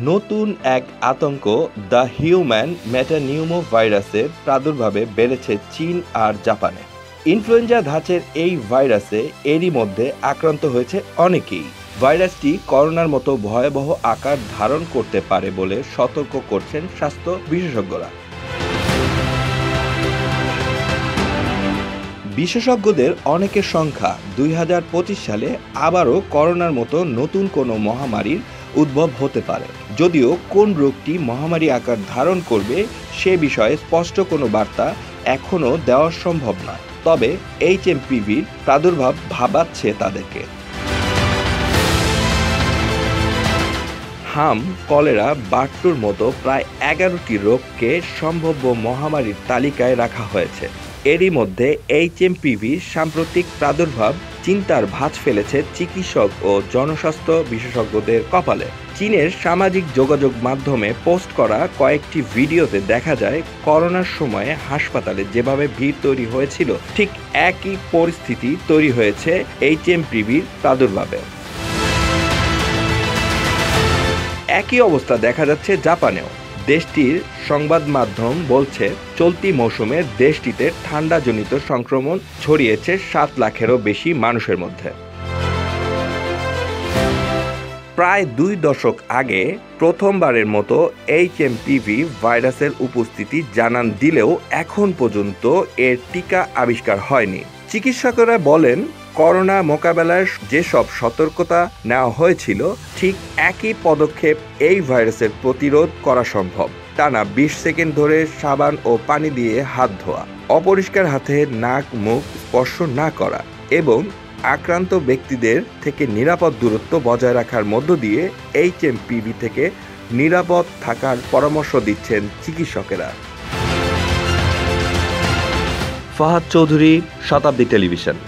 নতুন এক আতঙ্ক দ্য হিউম্যান মেটানিউমো ভাইরাসের প্রাদুর্ভাবে বেড়েছে চীন আর জাপানে। ইনফ্লুয়েঞ্জা ধাঁচের এই ভাইরাসে এরই মধ্যে আক্রান্ত হয়েছে অনেকেই। ভাইরাসটি করোনার মতো ভয়াবহ আকার ধারণ করতে পারে বলে সতর্ক করছেন স্বাস্থ্য বিশেষজ্ঞরা। বিশেষজ্ঞদের অনেকের সংখ্যা 2025 সালে আবারও করোনার মতো নতুন কোনো মহামারীর উদ্ভব হতে পারে। যদিও কোন রোগটি মহামারী আকার ধারণ করবে সে বিষয়ে স্পষ্ট কোনো বার্তা এখনও দেওয়া সম্ভব নয়। তবে HMPVর প্রাদুর্ভাব ভাবাচ্ছে তাদেরকে। হাম, কলেরা, বার্ড ফ্লুর মতো প্রায় 11টি রোগকে সম্ভাব্য মহামারীর তালিকায় রাখা হয়েছে। এরই মধ্যে HMPVর সাম্প্রতিক প্রাদুর্ভাব চিন্তার ভাঁজ ফেলেছে চিকিৎসক ও জনস্বাস্থ্য বিশেষজ্ঞদের কপালে। চীনের সামাজিক যোগাযোগ মাধ্যমে পোস্ট করা কয়েকটি ভিডিওতে দেখা যায় করোনার সময়ে হাসপাতালে যেভাবে ভিড় তৈরি হয়েছিল ঠিক একই পরিস্থিতি তৈরি হয়েছে HMPVর প্রাদুর্ভাবে। একই অবস্থা দেখা যাচ্ছে জাপানেও। দেশটির সংবাদ মাধ্যম বলছে চলতি মৌসুমে দেশটিতে ঠান্ডাজনিত সংক্রমণ ছড়িয়েছে 7 লাখেরও বেশি মানুষের মধ্যে। প্রায় 2 দশক আগে প্রথমবারের মতো HMPV ভাইরাসের উপস্থিতি জানান দিলেও এখন পর্যন্ত এর টিকা আবিষ্কার হয়নি। চিকিৎসকেরা বলেন করোনা মোকাবেলায় যেসব সতর্কতা নেওয়া হয়েছিল ঠিক একই পদক্ষেপ এই ভাইরাসের প্রতিরোধ করা সম্ভব। টানা 20 সেকেন্ড ধরে সাবান ও পানি দিয়ে হাত ধোয়া, অপরিষ্কার হাতে নাক মুখ স্পর্শ না করা এবং আক্রান্ত ব্যক্তিদের থেকে নিরাপদ দূরত্ব বজায় রাখার মধ্য দিয়ে HMPV থেকে নিরাপদ থাকার পরামর্শ দিচ্ছেন চিকিৎসকেরা। ফাহাদ চৌধুরী, শতাব্দী টেলিভিশন।